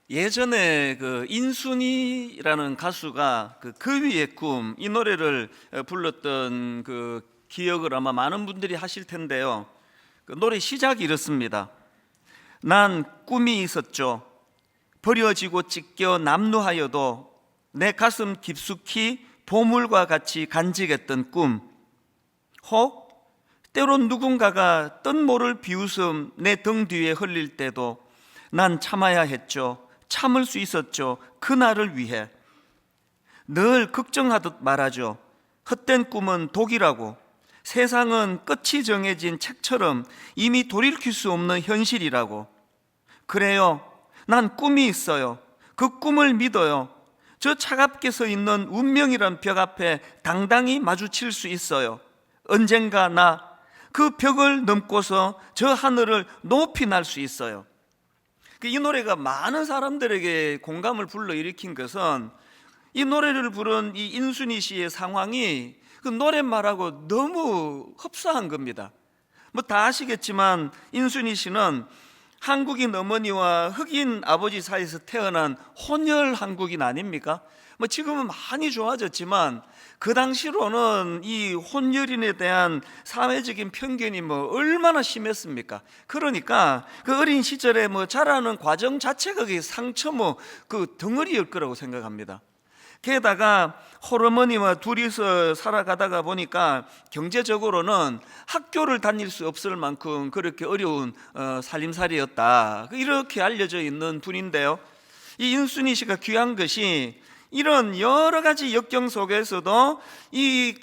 예전에 그 인순이라는 가수가 그 위의 꿈, 이 노래를 불렀던 그 기억을 아마 많은 분들이 하실 텐데요. 그 노래 시작이 이렇습니다. 난 꿈이 있었죠. 버려지고 찢겨 남루하여도 내 가슴 깊숙이 보물과 같이 간직했던 꿈. 혹 때론 누군가가 뜬모를 비웃음 내 등 뒤에 흘릴 때도 난 참아야 했죠. 참을 수 있었죠. 그날을 위해. 늘 걱정하듯 말하죠. 헛된 꿈은 독이라고. 세상은 끝이 정해진 책처럼 이미 돌이킬 수 없는 현실이라고. 그래요. 난 꿈이 있어요. 그 꿈을 믿어요. 저 차갑게 서 있는 운명이란 벽 앞에 당당히 마주칠 수 있어요. 언젠가 나 그 벽을 넘고서 저 하늘을 높이 날 수 있어요. 이 노래가 많은 사람들에게 공감을 불러일으킨 것은 이 노래를 부른 이 인순이 씨의 상황이 그 노랫말하고 너무 흡사한 겁니다. 뭐 다 아시겠지만 인순이 씨는 한국인 어머니와 흑인 아버지 사이에서 태어난 혼혈 한국인 아닙니까? 뭐 지금은 많이 좋아졌지만 그 당시로는 이 혼혈인에 대한 사회적인 편견이 뭐 얼마나 심했습니까? 그러니까 그 어린 시절에 뭐 자라는 과정 자체가 그 상처 그 덩어리일 거라고 생각합니다. 게다가 홀어머니와 둘이서 살아가다가 보니까 경제적으로는 학교를 다닐 수 없을 만큼 그렇게 어려운 살림살이였다, 이렇게 알려져 있는 분인데요. 이 인순이 씨가 귀한 것이 이런 여러 가지 역경 속에서도 이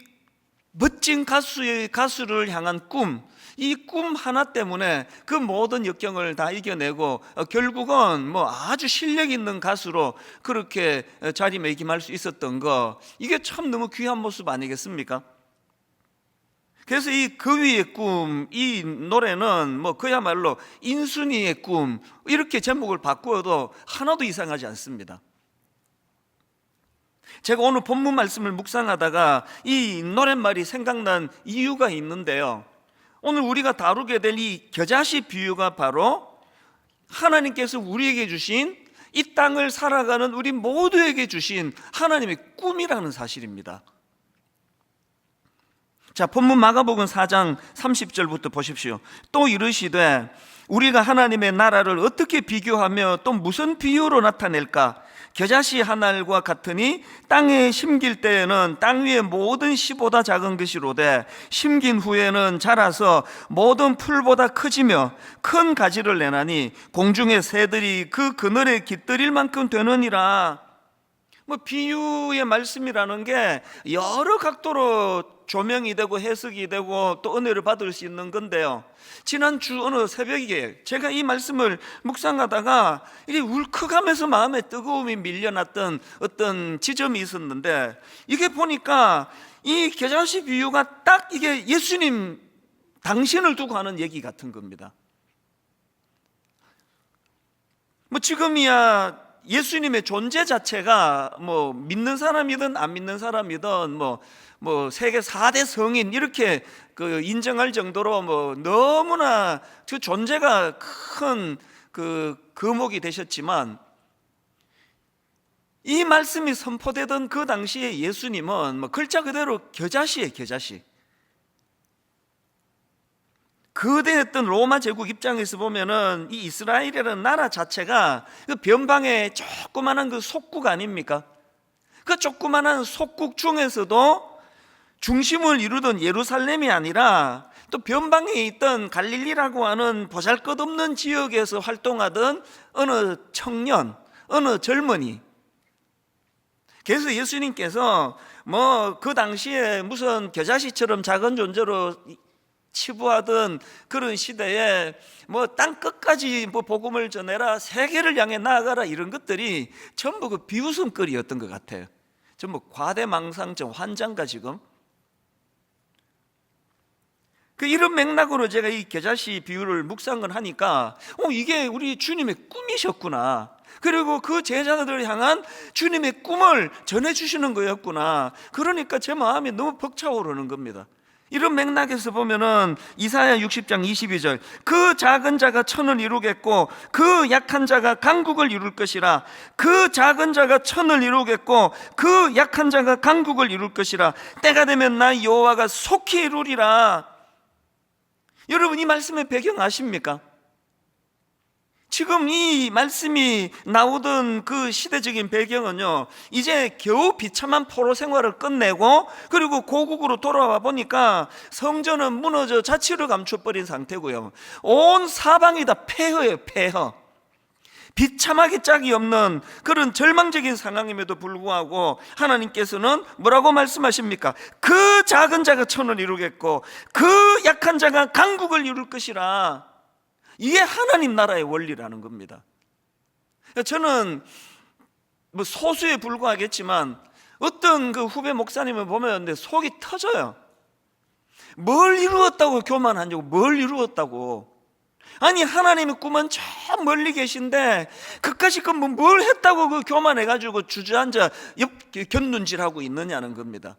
멋진 가수를 향한 꿈, 이 꿈 하나 때문에 그 모든 역경을 다 이겨내고 결국은 뭐 아주 실력 있는 가수로 그렇게 자리매김할 수 있었던 거, 이게 참 너무 귀한 모습 아니겠습니까? 그래서 이 그 위의 꿈, 이 노래는 뭐 그야말로 인순이의 꿈, 이렇게 제목을 바꾸어도 하나도 이상하지 않습니다. 제가 오늘 본문 말씀을 묵상하다가 이 노랫말이 생각난 이유가 있는데요. 오늘 우리가 다루게 될 이 겨자씨 비유가 바로 하나님께서 우리에게 주신, 이 땅을 살아가는 우리 모두에게 주신 하나님의 꿈이라는 사실입니다. 자, 본문 마가복음 4장 30절부터 보십시오. 또 이르시되 우리가 하나님의 나라를 어떻게 비교하며 또 무슨 비유로 나타낼까? 겨자씨 한 알과 같으니 땅에 심길 때에는 땅 위의 모든 씨보다 작은 것이로되 심긴 후에는 자라서 모든 풀보다 커지며 큰 가지를 내나니 공중의 새들이 그 그늘에 깃들일 만큼 되느니라. 뭐 비유의 말씀이라는 게 여러 각도로 조명이 되고 해석이 되고 또 은혜를 받을 수 있는 건데요. 지난주 어느 새벽에 제가 이 말씀을 묵상하다가 이게 울컥하면서 마음에 뜨거움이 밀려났던 어떤 지점이 있었는데, 이게 보니까 이 겨자씨 비유가 딱 이게 예수님 당신을 두고 하는 얘기 같은 겁니다. 뭐 지금이야 예수님의 존재 자체가 뭐 믿는 사람이든 안 믿는 사람이든 뭐 세계 4대 성인 이렇게 그 인정할 정도로 뭐 너무나 그 존재가 큰 그 거목이 되셨지만, 이 말씀이 선포되던 그 당시에 예수님은 뭐 글자 그대로 겨자씨예요, 겨자씨. 거대했던 로마 제국 입장에서 보면은 이 이스라엘이라는 나라 자체가 그 변방의 조그만한 그 속국 아닙니까? 그 조그만한 속국 중에서도 중심을 이루던 예루살렘이 아니라 또 변방에 있던 갈릴리라고 하는 보잘것없는 지역에서 활동하던 어느 청년, 어느 젊은이. 그래서 예수님께서 뭐 그 당시에 무슨 겨자씨처럼 작은 존재로 치부하던 그런 시대에 뭐 땅 끝까지 뭐 복음을 전해라, 세계를 향해 나아가라, 이런 것들이 전부 그 비웃음거리였던 것 같아요. 전부 과대망상증 환장가 지금. 그 이런 맥락으로 제가 이 겨자씨 비유를 묵상을 하니까 이게 우리 주님의 꿈이셨구나, 그리고 그 제자들을 향한 주님의 꿈을 전해주시는 거였구나. 그러니까 제 마음이 너무 벅차오르는 겁니다. 이런 맥락에서 보면은 이사야 60장 22절, 그 작은 자가 천을 이루겠고 그 약한 자가 강국을 이룰 것이라. 그 작은 자가 천을 이루겠고 그 약한 자가 강국을 이룰 것이라. 때가 되면 나 여호와가 속히 이루리라. 여러분, 이 말씀의 배경 아십니까? 지금 이 말씀이 나오던 그 시대적인 배경은요, 이제 겨우 비참한 포로 생활을 끝내고 그리고 고국으로 돌아와 보니까 성전은 무너져 자취를 감춰버린 상태고요, 온 사방이 다 폐허예요. 폐허. 비참하기 짝이 없는 그런 절망적인 상황임에도 불구하고 하나님께서는 뭐라고 말씀하십니까? 그 작은 자가 천을 이루겠고 그 약한 자가 강국을 이룰 것이라. 이게 하나님 나라의 원리라는 겁니다. 저는 뭐 소수에 불과하겠지만 어떤 그 후배 목사님을 보면 내 속이 터져요. 뭘 이루었다고 교만하냐고. 뭘 이루었다고. 아니, 하나님의 꿈은 저 멀리 계신데 그까짓 건 뭘 했다고 그 교만해가지고 주저앉아 곁눈질하고 있느냐는 겁니다.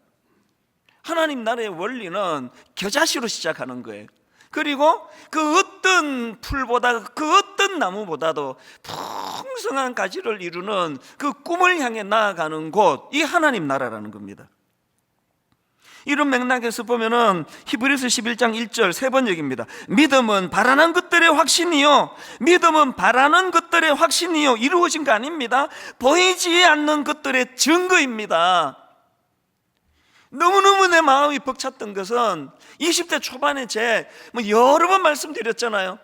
하나님 나라의 원리는 겨자씨로 시작하는 거예요. 그리고 그 어떤 풀보다, 그 어떤 나무보다도 풍성한 가지를 이루는 그 꿈을 향해 나아가는 곳, 이 하나님 나라라는 겁니다. 이런 맥락에서 보면은 히브리서 11장 1절 세 번역입니다. 믿음은 바라는 것들의 확신이요, 믿음은 바라는 것들의 확신이요, 이루어진 거 아닙니다. 보이지 않는 것들의 증거입니다. 너무너무 내 마음이 벅찼던 것은 20대 초반에 여러 번 말씀드렸잖아요.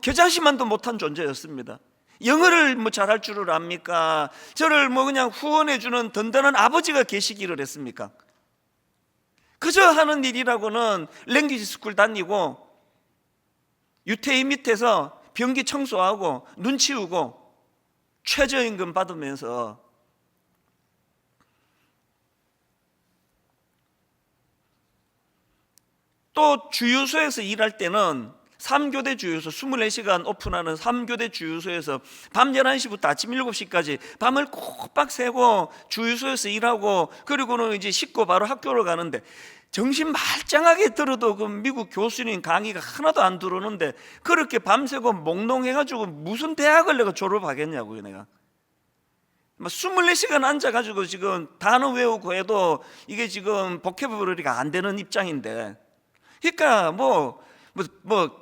겨자씨만도 못한 존재였습니다. 영어를 잘할 줄을 압니까? 저를 그냥 후원해주는 든든한 아버지가 계시기를 했습니까? 그저 하는 일이라고는 랭귀지 스쿨 다니고 유태인 밑에서 변기 청소하고 눈 치우고 최저임금 받으면서 또 주유소에서 일할 때는 3교대 주유소, 24시간 오픈하는 3교대 주유소에서 밤 11시부터 아침 7시까지 밤을 꼬박 새고 주유소에서 일하고 그리고는 이제 씻고 바로 학교로 가는데 정신 말짱하게 들어도 그 미국 교수님 강의가 하나도 안 들어오는데 그렇게 밤새고 몽롱해가지고 무슨 대학을 내가 졸업하겠냐고요. 내가 24시간 앉아가지고 지금 단어 외우고 해도 이게 지금 보캐블러리가 안 되는 입장인데, 그러니까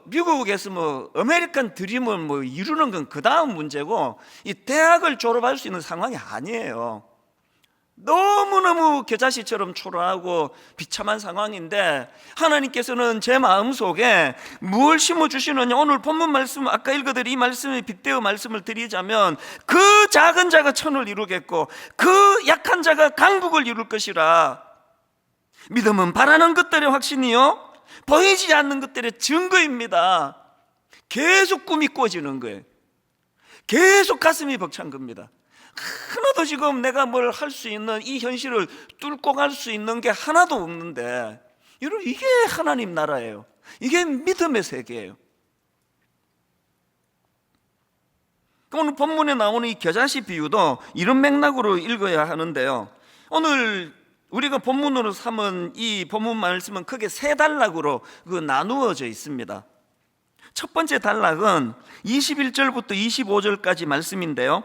미국에서 아메리칸 드림을 이루는 건 그 다음 문제고 이 대학을 졸업할 수 있는 상황이 아니에요. 너무너무 겨자씨처럼 초라하고 비참한 상황인데 하나님께서는 제 마음속에 무엇을 심어주시느냐. 오늘 본문 말씀, 아까 읽어드린 이 말씀에 빗대어 말씀을 드리자면 그 작은 자가 천을 이루겠고 그 약한 자가 강국을 이룰 것이라. 믿음은 바라는 것들의 확신이요, 보이지 않는 것들의 증거입니다. 계속 꿈이 꿔지는 거예요. 계속 가슴이 벅찬 겁니다. 하나도 지금 내가 뭘 할 수 있는 이 현실을 뚫고 갈 수 있는 게 하나도 없는데, 여러분, 이게 하나님 나라예요. 이게 믿음의 세계예요. 오늘 본문에 나오는 이 겨자씨 비유도 이런 맥락으로 읽어야 하는데요, 오늘 우리가 본문으로 삼은 이 본문 말씀은 크게 세 단락으로 나누어져 있습니다. 첫 번째 단락은 21절부터 25절까지 말씀인데요,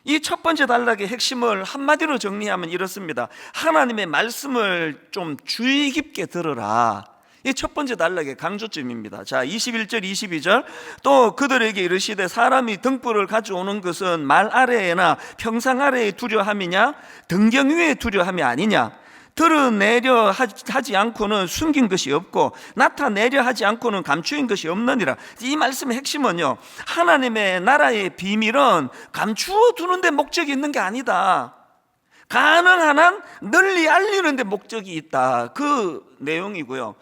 이 첫 번째 단락의 핵심을 한마디로 정리하면 이렇습니다. 하나님의 말씀을 좀 주의 깊게 들으라. 이 첫 번째 단락의 강조점입니다. 자, 21절 22절, 또 그들에게 이르시되 사람이 등불을 가져오는 것은 말 아래에나 평상 아래에 두려함이냐 등경 위에 두려함이 아니냐. 드러내려 하지 않고는 숨긴 것이 없고 나타내려 하지 않고는 감추인 것이 없느니라. 이 말씀의 핵심은요, 하나님의 나라의 비밀은 감추어 두는 데 목적이 있는 게 아니다. 가능한 한 널리 알리는 데 목적이 있다. 그 내용이고요.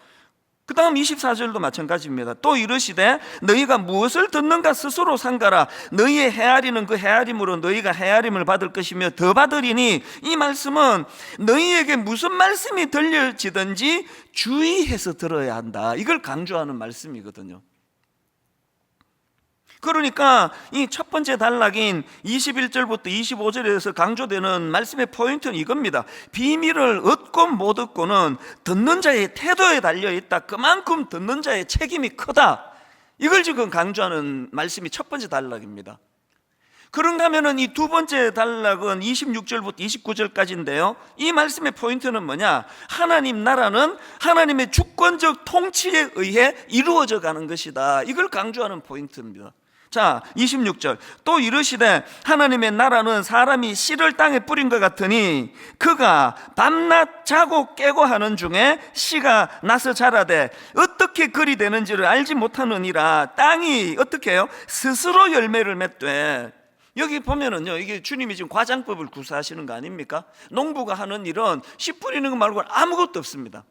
그 다음 24절도 마찬가지입니다. 또 이르시되 너희가 무엇을 듣는가 스스로 삼가라. 너희의 헤아리는 그 헤아림으로 너희가 헤아림을 받을 것이며 더 받으리니, 이 말씀은 너희에게 무슨 말씀이 들려지든지 주의해서 들어야 한다. 이걸 강조하는 말씀이거든요. 그러니까 이 첫 번째 단락인 21절부터 25절에서 강조되는 말씀의 포인트는 이겁니다. 비밀을 얻고 못 얻고는 듣는 자의 태도에 달려 있다. 그만큼 듣는 자의 책임이 크다. 이걸 지금 강조하는 말씀이 첫 번째 단락입니다. 그런가 하면은 이 두 번째 단락은 26절부터 29절까지인데요. 이 말씀의 포인트는 뭐냐? 하나님 나라는 하나님의 주권적 통치에 의해 이루어져 가는 것이다. 이걸 강조하는 포인트입니다. 자, 26절. 또 이르시되 하나님의 나라는 사람이 씨를 땅에 뿌린 것 같으니 그가 밤낮 자고 깨고 하는 중에 씨가 나서 자라되 어떻게 그리 되는지를 알지 못하느니라. 땅이 어떻게 해요? 스스로 열매를 맺되. 여기 보면은요, 이게 주님이 지금 과장법을 구사하시는 거 아닙니까? 농부가 하는 일은 씨 뿌리는 것 말고는 아무것도 없습니다.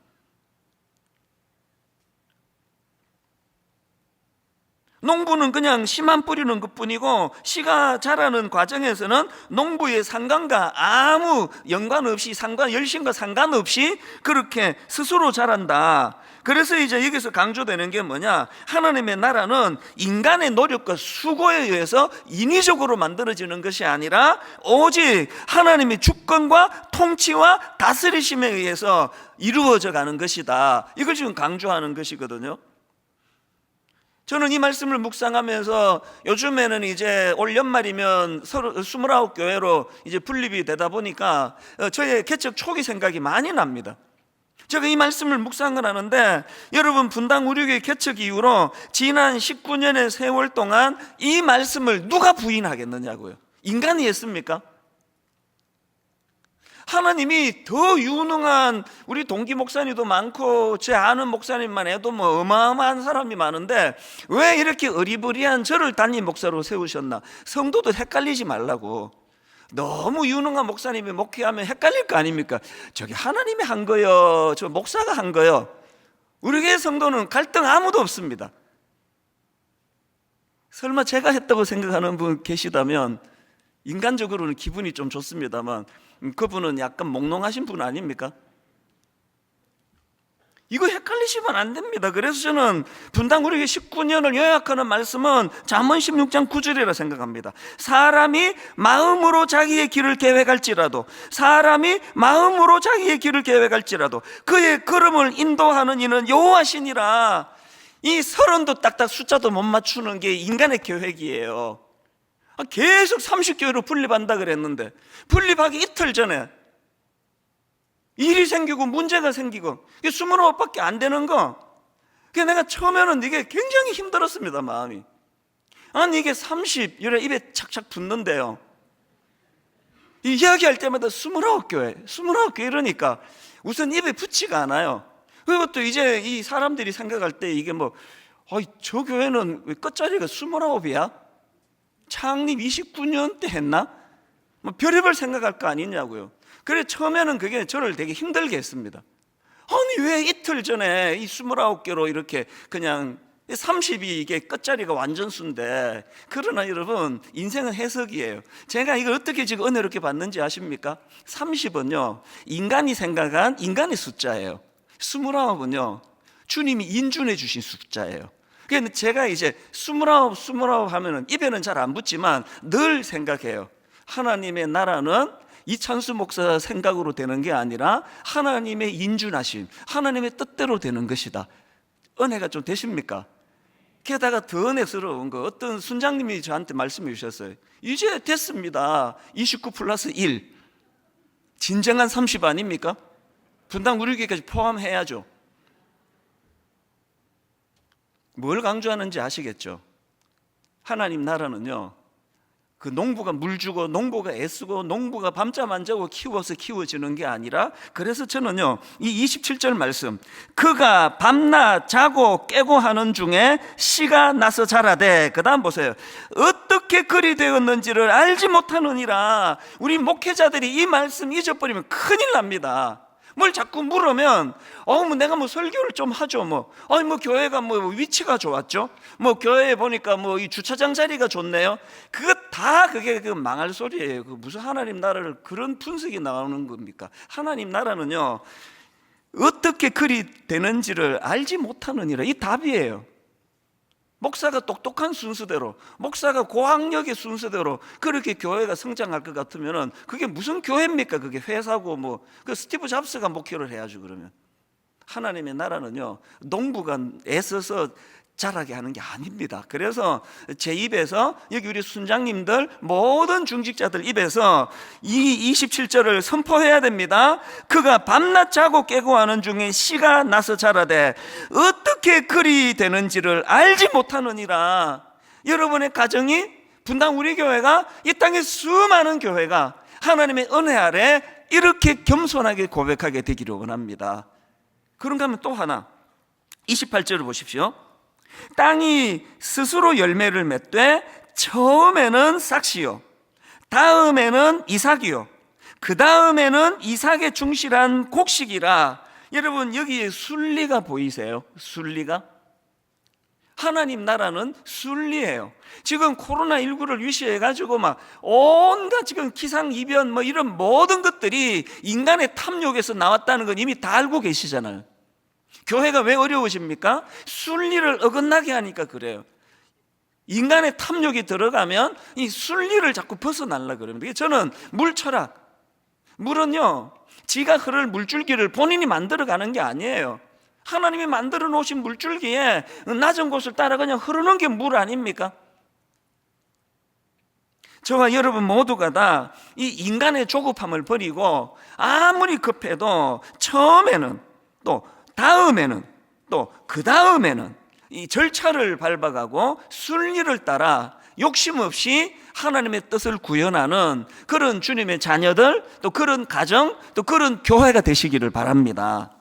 농부는 그냥 씨만 뿌리는 것뿐이고 씨가 자라는 과정에서는 농부의 상관과 아무 연관없이 열심과 상관없이 그렇게 스스로 자란다. 그래서 이제 여기서 강조되는 게 뭐냐? 하나님의 나라는 인간의 노력과 수고에 의해서 인위적으로 만들어지는 것이 아니라 오직 하나님의 주권과 통치와 다스리심에 의해서 이루어져 가는 것이다. 이걸 지금 강조하는 것이거든요. 저는 이 말씀을 묵상하면서 요즘에는 이제 올 연말이면 29교회로 이제 분립이 되다 보니까 저의 개척 초기 생각이 많이 납니다. 제가 이 말씀을 묵상을 하는데 여러분, 분당 우리교회 개척 이후로 지난 19년의 세월 동안 이 말씀을 누가 부인하겠느냐고요. 인간이 했습니까? 하나님이 더 유능한 우리 동기 목사님도 많고 제 아는 목사님만 해도 뭐 어마어마한 사람이 많은데 왜 이렇게 어리버리한 저를 담임 목사로 세우셨나? 성도들 헷갈리지 말라고. 너무 유능한 목사님이 목회하면 헷갈릴 거 아닙니까? 저기 하나님이 한 거요, 저 목사가 한 거요. 우리 교회 성도는 갈등 아무도 없습니다. 설마 제가 했다고 생각하는 분 계시다면 인간적으로는 기분이 좀 좋습니다만 그분은 약간 몽롱하신 분 아닙니까? 이거 헷갈리시면 안 됩니다. 그래서 저는 분당 우리에게 19년을 요약하는 말씀은 잠언 16장 9절이라 생각합니다. 사람이 마음으로 자기의 길을 계획할지라도 그의 걸음을 인도하는 이는 여호와시니라. 이 서른도 딱딱 숫자도 못 맞추는 게 인간의 계획이에요. 계속 30교회로 분립한다 그랬는데 분립하기 이틀 전에 일이 생기고 문제가 생기고 29밖에 안 되는 거. 그래서 내가 처음에는 이게 굉장히 힘들었습니다, 마음이. 아니 이게 30 입에 착착 붙는데요, 이야기할 때마다 29교회 이러니까 우선 입에 붙지가 않아요. 그리고 또 이제 이 사람들이 생각할 때 이게 뭐 저 교회는 왜 끝자리가 29이야? 창립 29년 때 했나? 뭐 별의별 생각할 거 아니냐고요. 그래 처음에는 그게 저를 되게 힘들게 했습니다. 아니 왜 이틀 전에 이 29개로 이렇게 그냥 30이 이게 끝자리가 완전 수인데. 그러나 여러분, 인생은 해석이에요. 제가 이걸 어떻게 지금 은혜롭게 봤는지 아십니까? 30은요 인간이 생각한 인간의 숫자예요. 29은요 주님이 인준해 주신 숫자예요. 그러니까 제가 이제 29 하면은 입에는 잘 안 붙지만 늘 생각해요. 하나님의 나라는 이찬수 목사 생각으로 되는 게 아니라 하나님의 인준하심, 하나님의 뜻대로 되는 것이다. 은혜가 좀 되십니까? 게다가 더 은혜스러운 거, 어떤 순장님이 저한테 말씀해 주셨어요. 이제 됐습니다. 29 플러스 1. 진정한 30 아닙니까? 분당 우리교회까지 포함해야죠. 뭘 강조하는지 아시겠죠? 하나님 나라는요, 그 농부가 물 주고 농부가 애쓰고 농부가 밤잠 안 자고 키워서 키워지는 게 아니라, 그래서 저는요 이 27절 말씀, 그가 밤낮 자고 깨고 하는 중에 씨가 나서 자라되, 그 다음 보세요. 어떻게 그리 되었는지를 알지 못하느니라. 우리 목회자들이 이 말씀 잊어버리면 큰일 납니다. 뭘 자꾸 물으면 뭐 내가 뭐 설교를 좀 하죠. 뭐 교회가 뭐 위치가 좋았죠. 뭐 교회에 보니까 뭐 이 주차장 자리가 좋네요. 그거 다 그게 그 망할 소리예요. 그 무슨 하나님 나라를 그런 분석이 나오는 겁니까? 하나님 나라는요 어떻게 그리 되는지를 알지 못하느니라. 이 답이에요. 목사가 똑똑한 순서대로, 목사가 고학력의 순서대로 그렇게 교회가 성장할 것 같으면은 그게 무슨 교회입니까? 그게 회사고 뭐. 그 스티브 잡스가 목회를 해야죠. 그러면 하나님의 나라는요, 농부가 애써서 자라게 하는 게 아닙니다. 그래서 제 입에서, 여기 우리 순장님들 모든 중직자들 입에서 이 27절을 선포해야 됩니다. 그가 밤낮 자고 깨고 하는 중에 씨가 나서 자라되 어떻게 그리 되는지를 알지 못하느니라. 여러분의 가정이, 분당 우리 교회가, 이 땅의 수많은 교회가 하나님의 은혜 아래 이렇게 겸손하게 고백하게 되기를 원합니다. 그런가 하면 또 하나, 28절을 보십시오. 땅이 스스로 열매를 맺되 처음에는 싹시요, 다음에는 이삭이요, 그 다음에는 이삭의 충실한 곡식이라. 여러분, 여기에 순리가 보이세요? 순리가? 하나님 나라는 순리예요. 지금 코로나19를 위시해가지고 막 온갖 지금 기상이변 뭐 이런 모든 것들이 인간의 탐욕에서 나왔다는 건 이미 다 알고 계시잖아요. 교회가 왜 어려우십니까? 순리를 어긋나게 하니까 그래요. 인간의 탐욕이 들어가면 이 순리를 자꾸 벗어나려고 그럽니다. 저는 물 철학, 물은요, 지가 흐를 물줄기를 본인이 만들어가는 게 아니에요. 하나님이 만들어 놓으신 물줄기에 낮은 곳을 따라 그냥 흐르는 게 물 아닙니까? 저와 여러분 모두가 다 이 인간의 조급함을 버리고 아무리 급해도 처음에는, 또 다음에는, 또 그 다음에는 이 절차를 밟아가고 순리를 따라 욕심 없이 하나님의 뜻을 구현하는 그런 주님의 자녀들, 또 그런 가정, 또 그런 교회가 되시기를 바랍니다.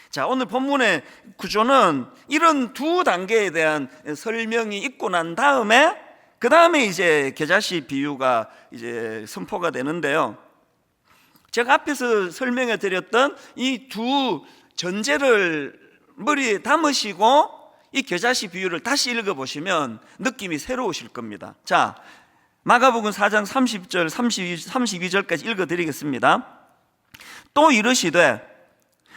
자, 오늘 본문의 구조는 이런 두 단계에 대한 설명이 있고 난 다음에, 그 다음에 이제 겨자씨 비유가 이제 선포가 되는데요. 제가 앞에서 설명해 드렸던 이 두 전제를 머리에 담으시고 이 겨자씨 비유를 다시 읽어보시면 느낌이 새로우실 겁니다. 자, 마가복음 4장 30절 32절까지 읽어드리겠습니다. 또 이르시되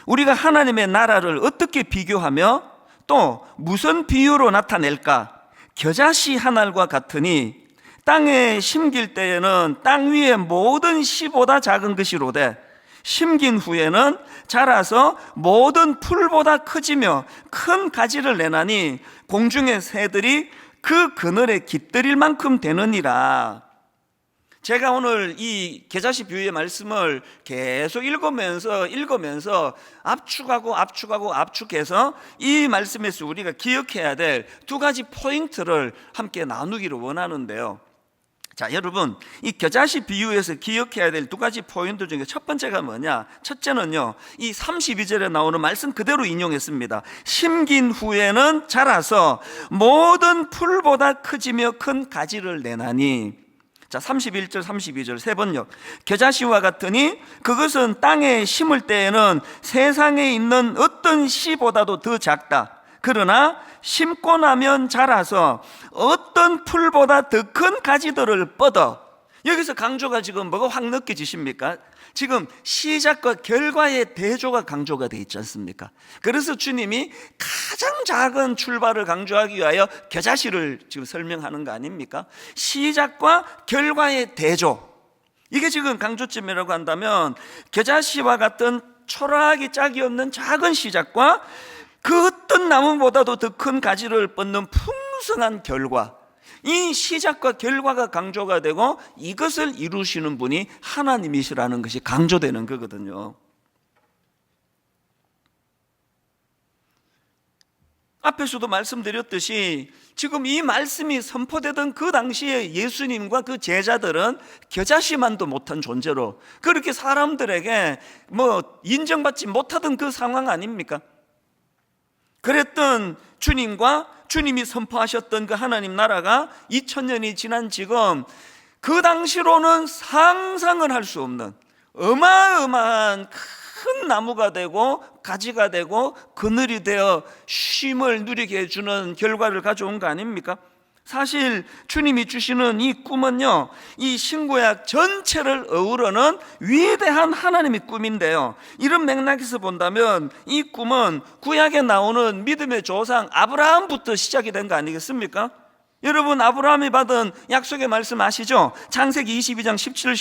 우리가 하나님의 나라를 어떻게 비교하며 또 무슨 비유로 나타낼까? 겨자씨 한 알과 같으니 땅에 심길 때에는 땅 위의 모든 씨보다 작은 것이로되 심긴 후에는 자라서 모든 풀보다 커지며 큰 가지를 내나니 공중의 새들이 그 그늘에 깃들일 만큼 되느니라. 제가 오늘 이 겨자씨 비유의 말씀을 계속 읽으면서 압축해서 이 말씀에서 우리가 기억해야 될 두 가지 포인트를 함께 나누기를 원하는데요. 자, 여러분, 이 겨자씨 비유에서 기억해야 될 두 가지 포인트 중에 첫 번째가 뭐냐? 첫째는요, 이 32절에 나오는 말씀 그대로 인용했습니다. 심긴 후에는 자라서 모든 풀보다 커지며 큰 가지를 내나니. 자, 31절 32절 세 번역. 겨자씨와 같으니 그것은 땅에 심을 때에는 세상에 있는 어떤 씨보다도 더 작다. 그러나 심고 나면 자라서 어떤 풀보다 더 큰 가지들을 뻗어. 여기서 강조가 지금 뭐가 확 느껴지십니까? 지금 시작과 결과의 대조가 강조가 되어 있지 않습니까? 그래서 주님이 가장 작은 출발을 강조하기 위하여 겨자씨를 지금 설명하는 거 아닙니까? 시작과 결과의 대조, 이게 지금 강조점이라고 한다면 겨자씨와 같은 초라하기 짝이 없는 작은 시작과 그 어떤 나무보다도 더 큰 가지를 뻗는 풍성한 결과, 이 시작과 결과가 강조가 되고 이것을 이루시는 분이 하나님이시라는 것이 강조되는 거거든요. 앞에서도 말씀드렸듯이 지금 이 말씀이 선포되던 그 당시에 예수님과 그 제자들은 겨자씨만도 못한 존재로 그렇게 사람들에게 뭐 인정받지 못하던 그 상황 아닙니까? 그랬던 주님과 주님이 선포하셨던 그 하나님 나라가 2000년이 지난 지금 그 당시로는 상상을 할 수 없는 어마어마한 큰 나무가 되고 가지가 되고 그늘이 되어 쉼을 누리게 해주는 결과를 가져온 거 아닙니까? 사실 주님이 주시는 이 꿈은요, 이 신구약 전체를 어우러는 위대한 하나님의 꿈인데요, 이런 맥락에서 본다면 이 꿈은 구약에 나오는 믿음의 조상 아브라함부터 시작이 된 거 아니겠습니까? 여러분, 아브라함이 받은 약속의 말씀 아시죠? 창세기 22장 17,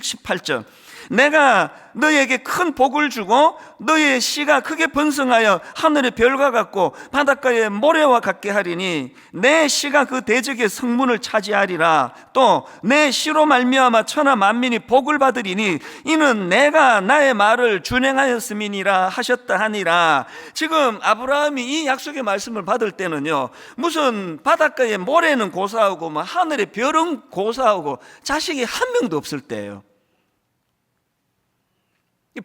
18절. 내가 너에게 큰 복을 주고 너의 씨가 크게 번성하여 하늘의 별과 같고 바닷가의 모래와 같게 하리니 내 씨가 그 대적의 성문을 차지하리라. 또 내 씨로 말미암아 천하 만민이 복을 받으리니 이는 내가 나의 말을 준행하였음이니라 하셨다 하니라. 지금 아브라함이 이 약속의 말씀을 받을 때는요, 무슨 바닷가의 모래는 고사하고 뭐 하늘의 별은 고사하고 자식이 한 명도 없을 때예요.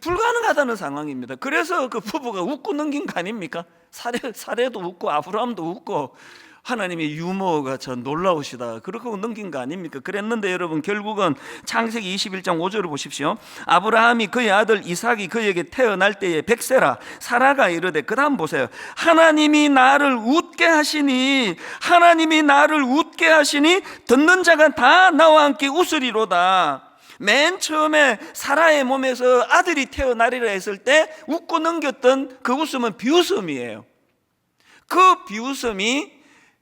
불가능하다는 상황입니다. 그래서 그 부부가 웃고 넘긴 거 아닙니까? 사례도 웃고 아브라함도 웃고 하나님의 유머가 전 놀라우시다, 그렇게 넘긴 거 아닙니까? 그랬는데 여러분, 결국은 창세기 21장 5절을 보십시오. 아브라함이 그의 아들 이삭이 그에게 태어날 때에 백세라 사라가 이르되, 그 다음 보세요. 하나님이 나를 웃게 하시니 듣는 자가 다 나와 함께 웃으리로다. 맨 처음에 사라의 몸에서 아들이 태어나리라 했을 때 웃고 넘겼던 그 웃음은 비웃음이에요. 그 비웃음이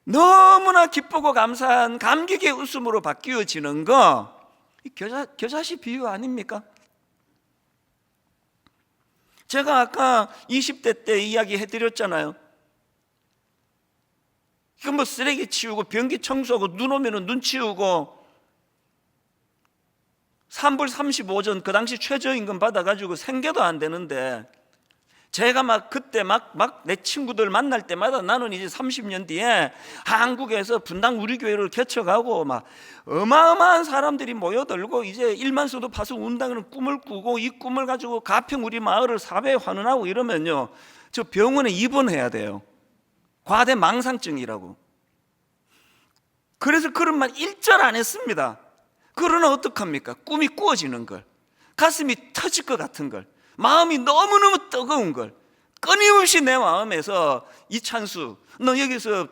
너무나 기쁘고 감사한 감격의 웃음으로 바뀌어지는 거, 겨자씨 비유 아닙니까? 제가 아까 20대 때 이야기 해드렸잖아요. 그 뭐 쓰레기 치우고 변기 청소하고 눈 오면 눈 치우고 산불 35전 그 당시 최저임금 받아가지고 생계도 안 되는데, 제가 그때 내 친구들 만날 때마다 나는 이제 30년 뒤에 한국에서 분당 우리 교회를 개척하고 어마어마한 사람들이 모여들고 이제 1만 소도 파수 운동하는 꿈을 꾸고, 이 꿈을 가지고 가평 우리 마을을 사회에 환원하고 이러면요, 저 병원에 입원해야 돼요. 과대 망상증이라고. 그래서 그런 말 일절 안 했습니다. 그러나 어떡합니까? 꿈이 꾸어지는 걸, 가슴이 터질 것 같은 걸, 마음이 너무너무 뜨거운 걸, 끊임없이 내 마음에서 이찬수, 너 여기서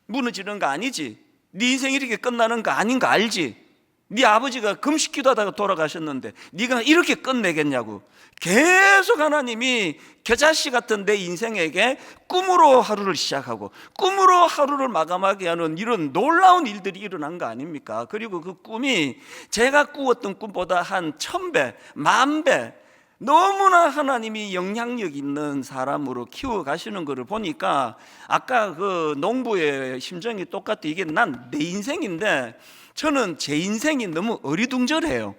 무너지는 거 아니지? 네 인생이 이렇게 끝나는 거 아닌 거 알지? 네 아버지가 금식 기도하다가 돌아가셨는데 네가 이렇게 끝내겠냐고 계속 하나님이 겨자씨 같은 내 인생에게 꿈으로 하루를 시작하고 꿈으로 하루를 마감하게 하는 이런 놀라운 일들이 일어난 거 아닙니까? 그리고 그 꿈이 제가 꾸었던 꿈보다 한 1000배, 10,000배 너무나 하나님이 영향력 있는 사람으로 키워가시는 것을 보니까, 아까 그 농부의 심정이 똑같아. 이게 난 내 인생인데 저는 제 인생이 너무 어리둥절해요.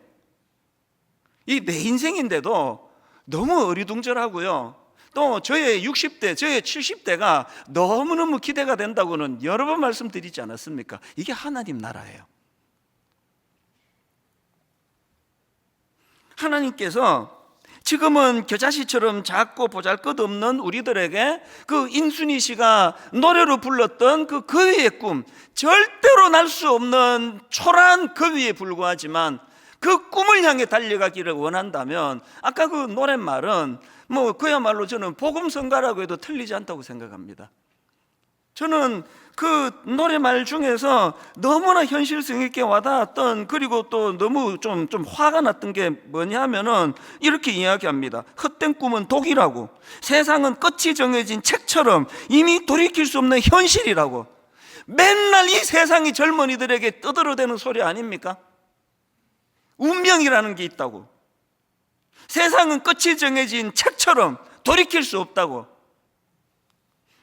이 내 인생인데도 너무 어리둥절하고요, 또 저의 60대, 저의 70대가 너무너무 기대가 된다고는 여러 번 말씀드리지 않았습니까? 이게 하나님 나라예요. 하나님께서 지금은 겨자씨처럼 작고 보잘것없는 우리들에게 그 인순이 씨가 노래로 불렀던 그 거위의 꿈, 절대로 날 수 없는 초라한 거위에 불과하지만 그 꿈을 향해 달려가기를 원한다면, 아까 그 노랫말은 그야말로 저는 복음성가라고 해도 틀리지 않다고 생각합니다. 저는 그 노래말 중에서 너무나 현실성 있게 와닿았던, 그리고 또 너무 좀 화가 났던 게 뭐냐면은 이렇게 이야기합니다. 헛된 꿈은 독이라고, 세상은 끝이 정해진 책처럼 이미 돌이킬 수 없는 현실이라고. 맨날 이 세상이 젊은이들에게 떠들어대는 소리 아닙니까? 운명이라는 게 있다고, 세상은 끝이 정해진 책처럼 돌이킬 수 없다고.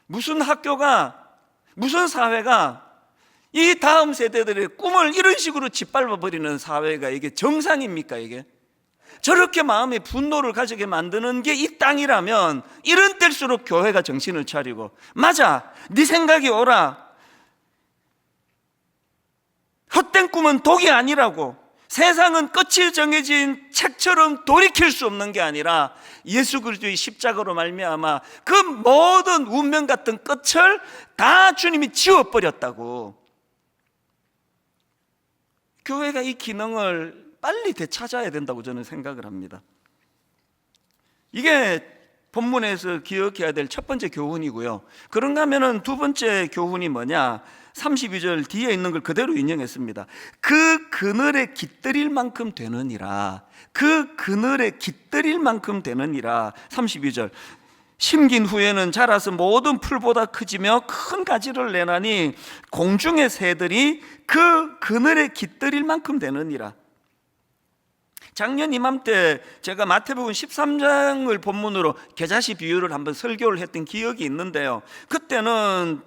무슨 학교가, 무슨 사회가 이 다음 세대들의 꿈을 이런 식으로 짓밟아버리는 사회가 이게 정상입니까? 이게 저렇게 마음의 분노를 가지게 만드는 게 이 땅이라면, 이런 때일수록 교회가 정신을 차리고, 맞아, 네 생각이 옳아, 헛된 꿈은 독이 아니라고, 세상은 끝이 정해진 책처럼 돌이킬 수 없는 게 아니라 예수 그리스도의 십자가로 말미암아 그 모든 운명 같은 끝을 다 주님이 지워버렸다고. 교회가 이 기능을 빨리 되찾아야 된다고 저는 생각을 합니다. 이게 본문에서 기억해야 될 첫 번째 교훈이고요. 그런가 하면은 두 번째 교훈이 뭐냐? 32절 뒤에 있는 걸 그대로 인용했습니다. 그 그늘에 깃들일 만큼 되느니라. 그 그늘에 깃들일 만큼 되느니라. 32절. 심긴 후에는 자라서 모든 풀보다 크지며 큰 가지를 내나니 공중의 새들이 그 그늘에 깃들일 만큼 되느니라. 작년 이맘때 제가 마태복음 13장을 본문으로 겨자씨 비유를 한번 설교를 했던 기억이 있는데요. 그때는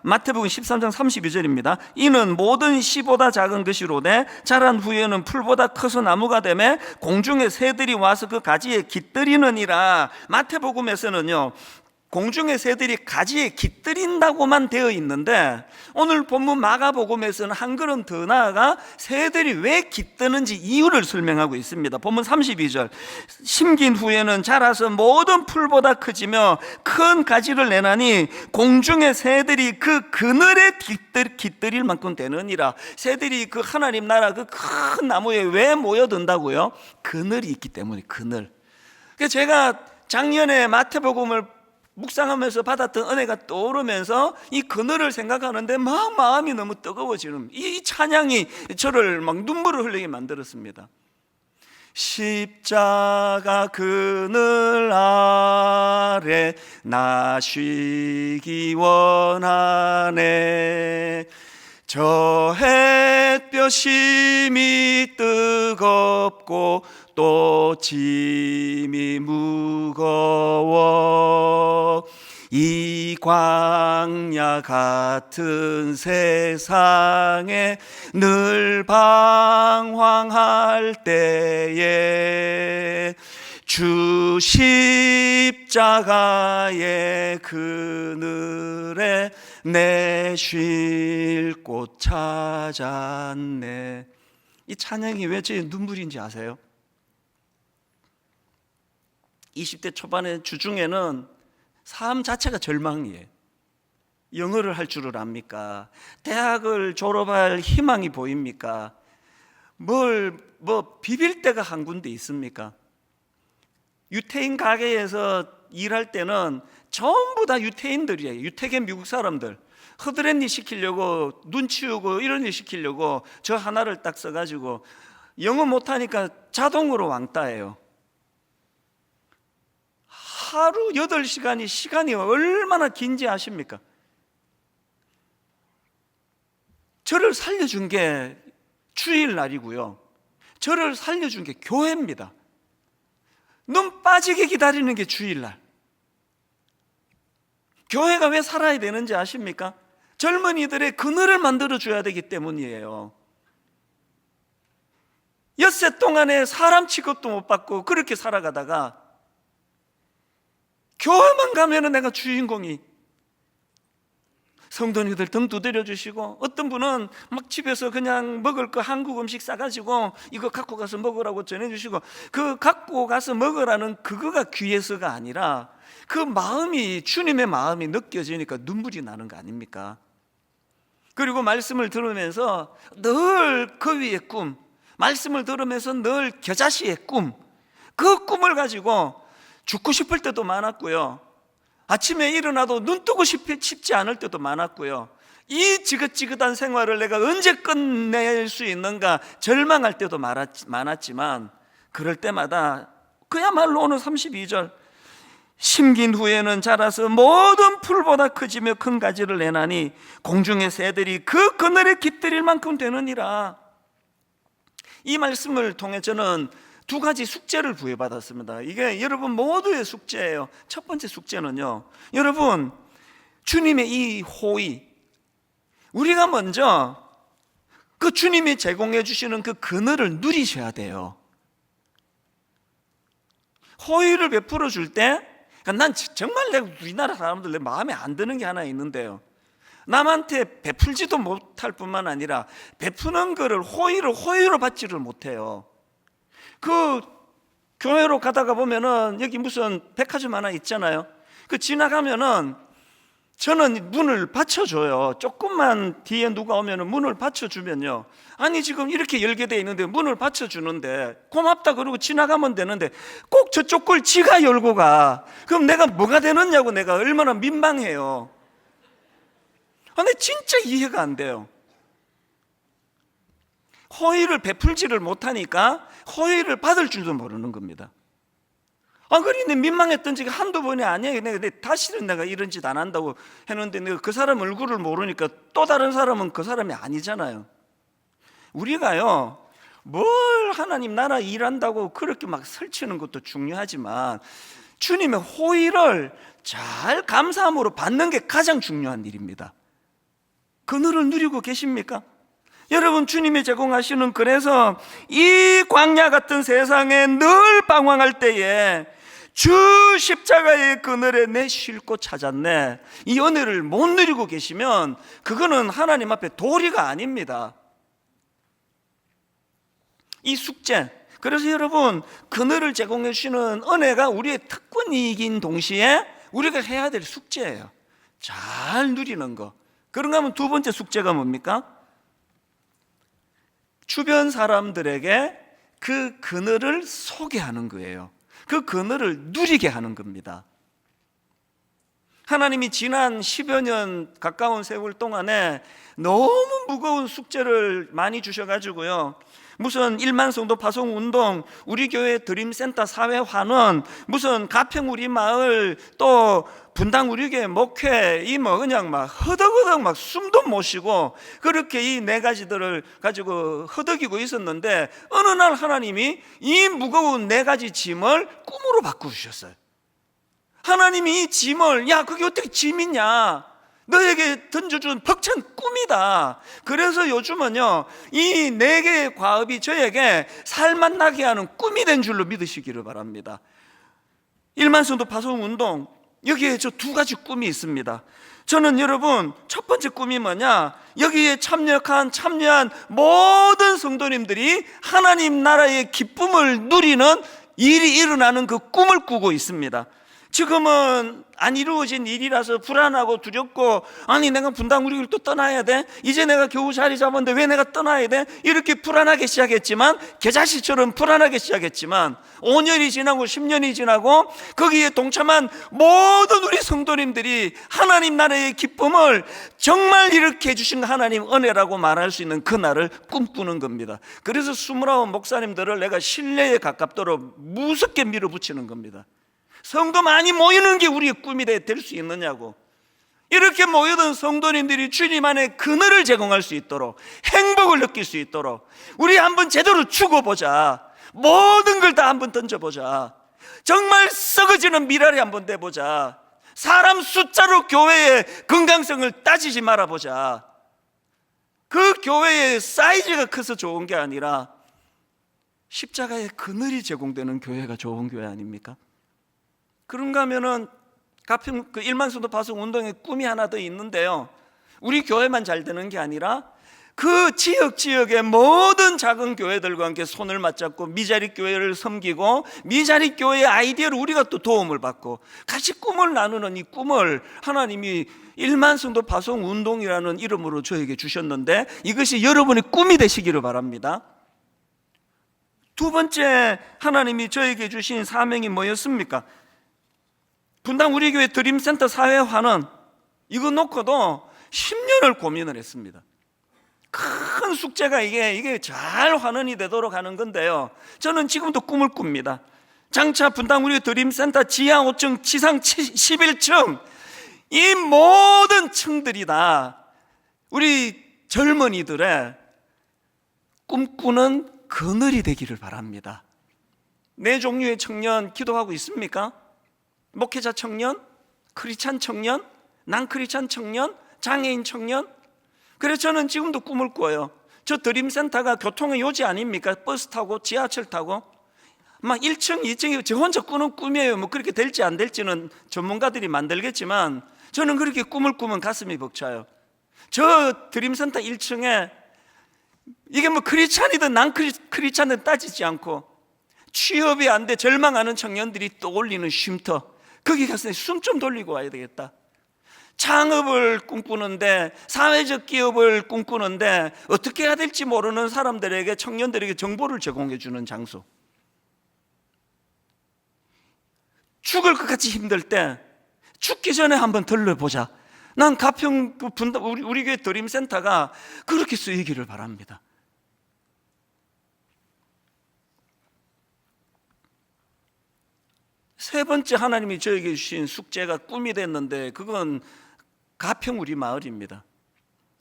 마태복음 13장 32절입니다. 이는 모든 씨보다 작은 것이로되 자란 후에는 풀보다 커서 나무가 되매 공중의 새들이 와서 그 가지에 깃들이느니라. 마태복음에서는요, 공중의 새들이 가지에 깃들인다고만 되어 있는데 오늘 본문 마가복음에서는 한 걸음 더 나아가 새들이 왜 깃드는지 이유를 설명하고 있습니다. 본문 32절. 심긴 후에는 자라서 모든 풀보다 크지며 큰 가지를 내나니 공중의 새들이 그 그늘에 깃들일 만큼 되느니라. 새들이 그 하나님 나라 그 큰 나무에 왜 모여든다고요? 그늘이 있기 때문에. 그늘. 그래서 제가 작년에 마태복음을 묵상하면서 받았던 은혜가 떠오르면서 이 그늘을 생각하는데 마음이 너무 뜨거워지는 이 찬양이 저를 막 눈물을 흘리게 만들었습니다. 십자가 그늘 아래 나 쉬기 원하네. 저 햇볕 심히 뜨겁고 또 짐이 무거워 이 광야 같은 세상에 늘 방황할 때에 주 십자가의 그늘에 내 쉴 곳 찾았네. 이 찬양이 왜 제 눈물인지 아세요? 20대 초반의 주중에는 삶 자체가 절망이에요. 영어를 할 줄을 압니까? 대학을 졸업할 희망이 보입니까? 비빌 데가 한 군데 있습니까? 유태인 가게에서 일할 때는 전부 다 유태인들이에요. 유태계 미국 사람들. 허드렛 일 시키려고, 눈 치우고 이런 일 시키려고 저 하나를 딱 써가지고 영어 못하니까 자동으로 왕따예요. 하루 8시간이 시간이 얼마나 긴지 아십니까? 저를 살려준 게 주일날이고요, 저를 살려준 게 교회입니다. 눈 빠지게 기다리는 게 주일날. 교회가 왜 살아야 되는지 아십니까? 젊은이들의 그늘을 만들어줘야 되기 때문이에요. 엿새 동안에 사람 취급도 못 받고 그렇게 살아가다가 교회만 가면은 내가 주인공이. 성도님들 등 두드려 주시고, 어떤 분은 막 집에서 그냥 먹을 거 한국 음식 싸가지고 이거 갖고 가서 먹으라고 전해주시고, 그 갖고 가서 먹으라는 그거가 귀해서가 아니라 그 마음이, 주님의 마음이 느껴지니까 눈물이 나는 거 아닙니까? 그리고 말씀을 들으면서 늘 그 위의 꿈, 말씀을 들으면서 늘 겨자씨의 꿈, 그 꿈을 가지고 죽고 싶을 때도 많았고요, 아침에 일어나도 눈 뜨고 싶지 않을 때도 많았고요, 이 지긋지긋한 생활을 내가 언제 끝낼 수 있는가 절망할 때도 많았지만, 그럴 때마다 그야말로 오늘 32절, 심긴 후에는 자라서 모든 풀보다 크지며 큰 가지를 내나니 공중의 새들이 그 그늘에 깃들일 만큼 되느니라. 이 말씀을 통해 저는 두 가지 숙제를 부여받았습니다. 이게 여러분 모두의 숙제예요. 첫 번째 숙제는요, 여러분 주님의 이 호의, 우리가 먼저 그 주님이 제공해 주시는 그 그늘을 누리셔야 돼요. 호의를 베풀어 줄 때, 난 정말 우리나라 사람들 내 마음에 안 드는 게 하나 있는데요, 남한테 베풀지도 못할 뿐만 아니라 베푸는 거를 호의로 받지를 못해요. 그 교회로 가다가 보면은 여기 무슨 백화점 하나 있잖아요. 그 지나가면은 저는 문을 받쳐줘요. 조금만 뒤에 누가 오면 문을 받쳐주면요, 아니 지금 이렇게 열게 돼 있는데 문을 받쳐주는데 고맙다 그러고 지나가면 되는데 꼭 저쪽 걸 지가 열고 가. 그럼 내가 뭐가 되느냐고, 내가 얼마나 민망해요. 근데 진짜 이해가 안 돼요. 호의를 베풀지를 못하니까 호의를 받을 줄도 모르는 겁니다. 그러니 민망했던 적이 한두 번이 아니에요. 내가 다시는 내가 이런 짓 안 한다고 했는데, 내가 그 사람 얼굴을 모르니까 또 다른 사람은 그 사람이 아니잖아요. 우리가요, 뭘 하나님 나라 일한다고 그렇게 막 설치는 것도 중요하지만 주님의 호의를 잘 감사함으로 받는 게 가장 중요한 일입니다. 그늘을 누리고 계십니까? 여러분, 주님이 제공하시는, 그래서 이 광야 같은 세상에 늘 방황할 때에 주 십자가의 그늘에 내 쉴 곳 찾았네, 이 은혜를 못 누리고 계시면 그거는 하나님 앞에 도리가 아닙니다. 이 숙제, 그래서 여러분, 그늘을 제공해 주시는 은혜가 우리의 특권이긴 동시에 우리가 해야 될 숙제예요. 잘 누리는 거. 그런가 하면 두 번째 숙제가 뭡니까? 주변 사람들에게 그 그늘을 소개하는 거예요. 그 그늘을 누리게 하는 겁니다. 하나님이 지난 10여 년 가까운 세월 동안에 너무 무거운 숙제를 많이 주셔가지고요, 무슨 1만 성도 파송 운동, 우리 교회 드림센터 사회화는, 무슨 가평 우리 마을, 또 분당 우리 교회 목회, 이 뭐 그냥 막 허덕허덕 막 숨도 못 쉬고 그렇게 이 네 가지들을 가지고 허덕이고 있었는데, 어느 날 하나님이 이 무거운 네 가지 짐을 꿈으로 바꾸셨어요. 하나님이 이 짐을, 야 그게 어떻게 짐이냐, 너에게 던져준 벅찬 꿈이다. 그래서 요즘은요, 이 네 개의 과업이 저에게 살맛 나게 하는 꿈이 된 줄로 믿으시기를 바랍니다. 1만 성도 파송 운동, 여기에 저 두 가지 꿈이 있습니다. 저는 여러분, 첫 번째 꿈이 뭐냐, 여기에 참여한 모든 성도님들이 하나님 나라의 기쁨을 누리는 일이 일어나는 그 꿈을 꾸고 있습니다. 지금은 안 이루어진 일이라서 불안하고 두렵고, 아니 내가 분당 우리 교회를 또 떠나야 돼? 이제 내가 겨우 자리 잡았는데 왜 내가 떠나야 돼? 이렇게 불안하게 시작했지만, 겨자씨처럼 불안하게 시작했지만 5년이 지나고 10년이 지나고 거기에 동참한 모든 우리 성도님들이 하나님 나라의 기쁨을 정말 이렇게 해주신 하나님 은혜라고 말할 수 있는 그날을 꿈꾸는 겁니다. 그래서 29 목사님들을 내가 신뢰에 가깝도록 무섭게 밀어붙이는 겁니다. 성도 많이 모이는 게 우리의 꿈이 될 수 있느냐고. 이렇게 모여든 성도님들이 주님 안에 그늘을 제공할 수 있도록, 행복을 느낄 수 있도록 우리 한번 제대로 죽어보자. 모든 걸 다 한번 던져보자. 정말 썩어지는 미랄이 한번 돼보자. 사람 숫자로 교회의 건강성을 따지지 말아보자. 그 교회의 사이즈가 커서 좋은 게 아니라 십자가의 그늘이 제공되는 교회가 좋은 교회 아닙니까? 그런가 하면은 가평 그 1만 성도 파송 운동의 꿈이 하나 더 있는데요, 우리 교회만 잘 되는 게 아니라 그 지역의 모든 작은 교회들과 함께 손을 맞잡고 미자립 교회를 섬기고, 미자립 교회의 아이디어를 우리가 또 도움을 받고 같이 꿈을 나누는 이 꿈을 하나님이 1만 성도 파송 운동이라는 이름으로 저에게 주셨는데, 이것이 여러분의 꿈이 되시기를 바랍니다. 두 번째 하나님이 저에게 주신 사명이 뭐였습니까? 분당 우리 교회 드림센터 사회화는 이거 놓고도 10년을 고민을 했습니다. 큰 숙제가 이게 잘 환원이 되도록 하는 건데요, 저는 지금도 꿈을 꿉니다. 장차 분당 우리 드림센터 지하 5층 지상 11층 이 모든 층들이 다 우리 젊은이들의 꿈꾸는 그늘이 되기를 바랍니다. 네 종류의 청년 기도하고 있습니까? 목회자 청년, 크리스찬 청년, 난크리스찬 청년, 장애인 청년. 그래서 저는 지금도 꿈을 꿔요. 저 드림센터가 교통의 요지 아닙니까? 버스 타고 지하철 타고 막 1층, 2층이 저 혼자 꾸는 꿈이에요. 뭐 그렇게 될지 안 될지는 전문가들이 만들겠지만 저는 그렇게 꿈을 꾸면 가슴이 벅차요. 저 드림센터 1층에 이게 뭐 크리스찬이든 난크리스찬이든 따지지 않고 취업이 안 돼 절망하는 청년들이 떠올리는 쉼터, 거기 가서 숨 좀 돌리고 와야 되겠다. 창업을 꿈꾸는데, 사회적 기업을 꿈꾸는데 어떻게 해야 될지 모르는 사람들에게, 청년들에게 정보를 제공해 주는 장소. 죽을 것 같이 힘들 때 죽기 전에 한번 들러보자. 난 가평 우리 교회 드림센터가 그렇게 쓰이기를 바랍니다. 세 번째 하나님이 저에게 주신 숙제가 꿈이 됐는데, 그건 가평 우리 마을입니다.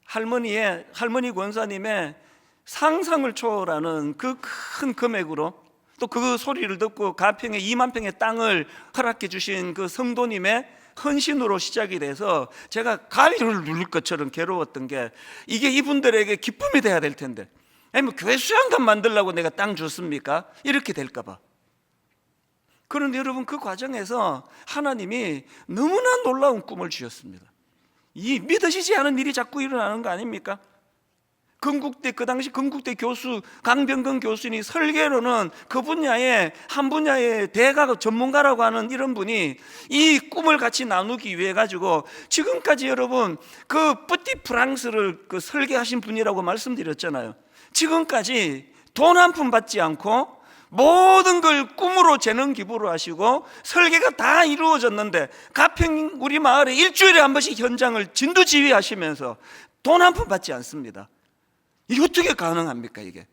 할머니 권사님의 상상을 초월하는 그 큰 금액으로, 또 그 소리를 듣고 가평에 2만 평의 땅을 허락해 주신 그 성도님의 헌신으로 시작이 돼서 제가 가위를 누를 것처럼 괴로웠던 게, 이게 이분들에게 기쁨이 돼야 될 텐데, 아니 뭐 교회 수양관 만들려고 내가 땅 줬습니까? 이렇게 될까 봐. 그런데 여러분, 그 과정에서 하나님이 너무나 놀라운 꿈을 주셨습니다. 이 믿어지지 않은 일이 자꾸 일어나는 거 아닙니까? 그 당시 건국대 교수 강병근 교수님이 설계로는 그 분야의 한 분야의 대가 전문가라고 하는 이런 분이 이 꿈을 같이 나누기 위해 가지고, 지금까지 여러분 그 뿌띠 프랑스를 그 설계하신 분이라고 말씀드렸잖아요. 지금까지 돈 한 푼 받지 않고 모든 걸 꿈으로 재능 기부로 하시고 설계가 다 이루어졌는데, 가평 우리 마을에 일주일에 한 번씩 현장을 진두지휘하시면서 돈 한 푼 받지 않습니다. 이게 어떻게 가능합니까 이게?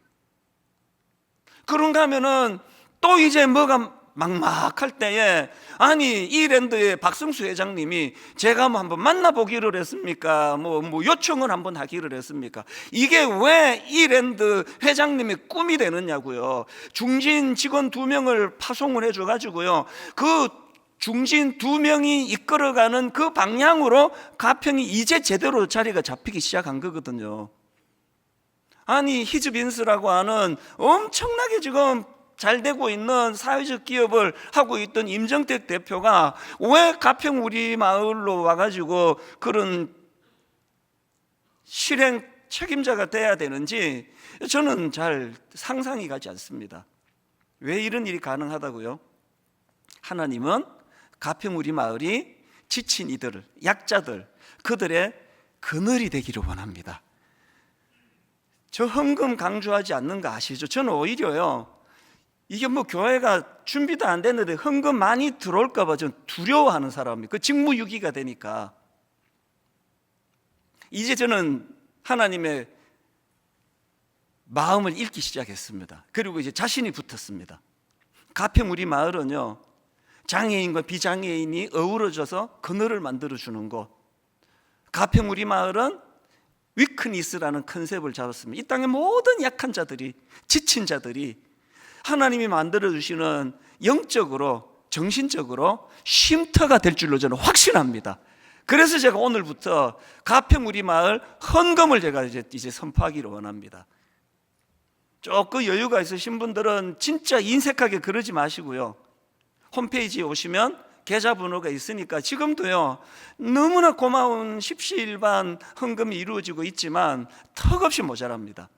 그런가 하면은 또 이제 뭐가 막막할 때에, 아니 이랜드의 박성수 회장님이 제가 뭐 한번 만나보기를 했습니까? 뭐 요청을 한번 하기를 했습니까? 이게 왜 이랜드 회장님의 꿈이 되느냐고요. 중진 직원 2명을 파송을 해줘가지고요, 그 중진 2명이 이끌어가는 그 방향으로 가평이 이제 제대로 자리가 잡히기 시작한 거거든요. 아니 히즈빈스라고 하는 엄청나게 지금 잘 되고 있는 사회적 기업을 하고 있던 임정택 대표가 왜 가평 우리 마을로 와가지고 그런 실행 책임자가 돼야 되는지 저는 잘 상상이 가지 않습니다. 왜 이런 일이 가능하다고요? 하나님은 가평 우리 마을이 지친 이들을, 약자들, 그들의 그늘이 되기를 원합니다. 저 헌금 강조하지 않는 거 아시죠? 저는 오히려요, 이게 뭐 교회가 준비도 안 됐는데 헌금 많이 들어올까 봐 좀 두려워하는 사람이에요. 그 직무유기가 되니까. 이제 저는 하나님의 마음을 읽기 시작했습니다. 그리고 이제 자신이 붙었습니다. 가평 우리 마을은요, 장애인과 비장애인이 어우러져서 그늘을 만들어주는 곳. 가평 우리 마을은 위크니스라는 컨셉을 잡았습니다. 이 땅의 모든 약한 자들이, 지친 자들이 하나님이 만들어주시는 영적으로, 정신적으로 쉼터가 될 줄로 저는 확신합니다. 그래서 제가 오늘부터 가평 우리 마을 헌금을 제가 이제 선포하기를 원합니다. 조금 여유가 있으신 분들은 진짜 인색하게 그러지 마시고요, 홈페이지에 오시면 계좌번호가 있으니까 지금도요 너무나 고마운 십시일반 헌금이 이루어지고 있지만 턱없이 모자랍니다.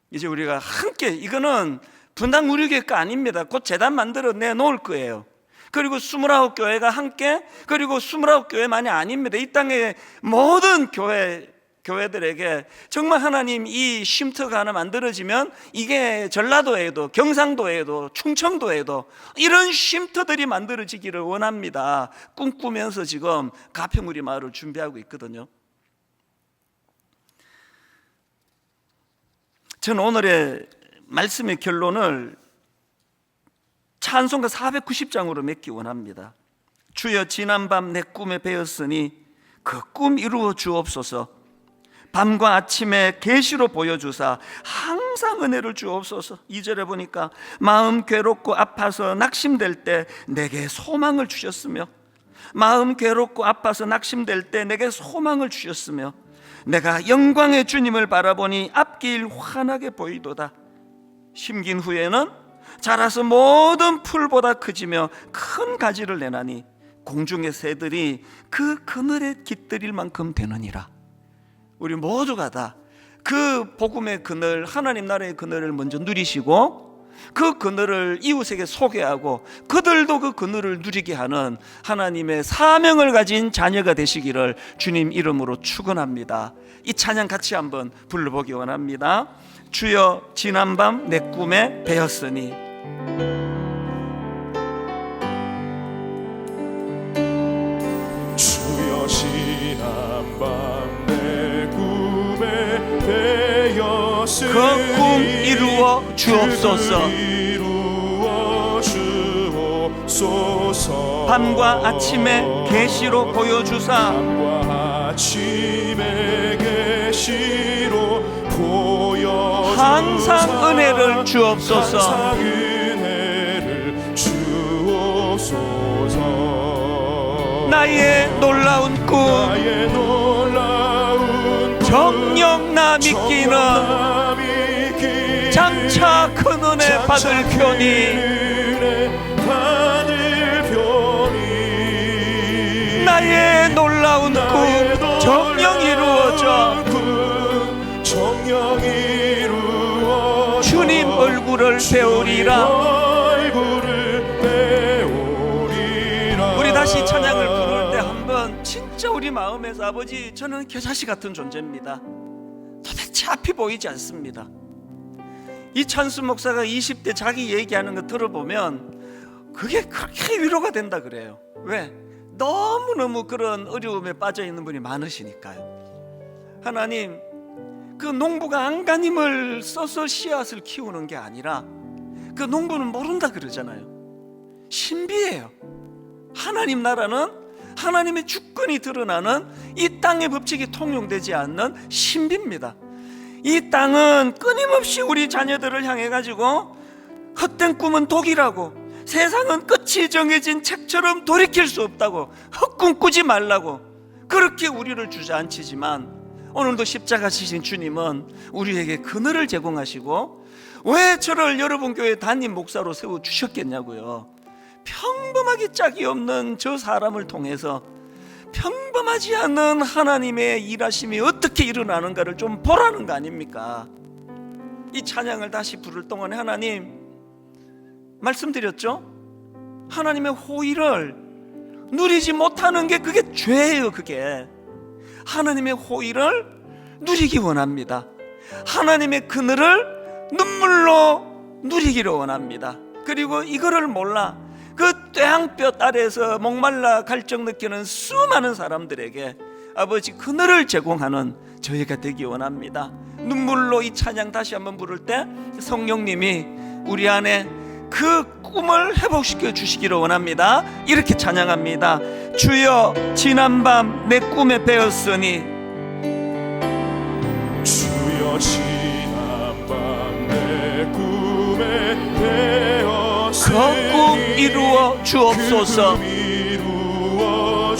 이제 우리가 함께, 이거는 분당 우리 교회가 아닙니다. 곧 재단 만들어 내놓을 거예요. 그리고 29교회가 함께, 그리고 29교회만이 아닙니다. 이 땅의 모든 교회들에게 정말 하나님 이 쉼터가 하나 만들어지면, 이게 전라도에도, 경상도에도, 충청도에도 이런 쉼터들이 만들어지기를 원합니다. 꿈꾸면서 지금 가평 우리 마을을 준비하고 있거든요. 저는 오늘의 말씀의 결론을 찬송가 490장으로 맺기 원합니다. 주여 지난밤 내 꿈에 배었으니 그 꿈 이루어 주옵소서. 밤과 아침에 계시로 보여주사 항상 은혜를 주옵소서. 2절에 보니까 마음 괴롭고 아파서 낙심될 때 내게 소망을 주셨으며, 마음 괴롭고 아파서 낙심될 때 내게 소망을 주셨으며, 내가 영광의 주님을 바라보니 앞길 환하게 보이도다. 심긴 후에는 자라서 모든 풀보다 크지며 큰 가지를 내나니 공중의 새들이 그 그늘에 깃들일 만큼 되느니라. 우리 모두가 다 그 복음의 그늘, 하나님 나라의 그늘을 먼저 누리시고 그 그늘을 이웃에게 소개하고 그들도 그 그늘을 누리게 하는 하나님의 사명을 가진 자녀가 되시기를 주님 이름으로 축원합니다. 이 찬양 같이 한번 불러보기 원합니다. 주여 지난밤 내 꿈에 배었으니. 주여 지난밤 내 꿈에 배었으니 그 꿈 이루어 주옵소서. 밤과 아침에 계시로 보여주사 밤과 아침에 계시로 보여주사 항상 은혜를 주옵소서. 항상 은혜를 주옵소서. 나의 놀라운 꿈 나의 놀라운 정녕 나 믿기는 장차 큰 은혜 받을 편이 나의 놀라운 꿈 정녕 이루어져 주님 얼굴을 배우리라. 우리 다시 찬양을 부를 때 한번 진짜 우리 마음에서 아버지 저는 겨자씨 같은 존재입니다. 도대체 앞이 보이지 않습니다. 이찬수 목사가 20대 자기 얘기하는 거 들어보면 그게 그렇게 위로가 된다 그래요. 왜? 너무너무 그런 어려움에 빠져 있는 분이 많으시니까요. 하나님, 그 농부가 안간힘을 써서 씨앗을 키우는 게 아니라 그 농부는 모른다 그러잖아요. 신비예요. 하나님 나라는 하나님의 주권이 드러나는 이 땅의 법칙이 통용되지 않는 신비입니다. 이 땅은 끊임없이 우리 자녀들을 향해 가지고 헛된 꿈은 독이라고, 세상은 끝이 정해진 책처럼 돌이킬 수 없다고, 헛꿈 꾸지 말라고 그렇게 우리를 주저앉히지만 오늘도 십자가 지신 주님은 우리에게 그늘을 제공하시고 왜 저를 여러분 교회 담임 목사로 세워주셨겠냐고요. 평범하기 짝이 없는 저 사람을 통해서 평범하지 않은 하나님의 일하심이 어떻게 일어나는가를 좀 보라는 거 아닙니까? 이 찬양을 다시 부를 동안에 하나님, 말씀드렸죠? 하나님의 호의를 누리지 못하는 게 그게 죄예요. 그게 하나님의 호의를 누리기 원합니다. 하나님의 그늘을 눈물로 누리기를 원합니다. 그리고 이거를 몰라 그 뙤양볕 아래에서 목말라 갈증 느끼는 수많은 사람들에게 아버지 그늘을 제공하는 저희가 되기 원합니다. 눈물로 이 찬양 다시 한번 부를 때 성령님이 우리 안에 그 꿈을 회복시켜 주시기를 원합니다. 이렇게 찬양합니다. 주여 지난밤 내 꿈에 배었으니. 주여 지난밤 내 꿈에 배었으니 그 꿈 이루어 주옵소서. 그 꿈 이루어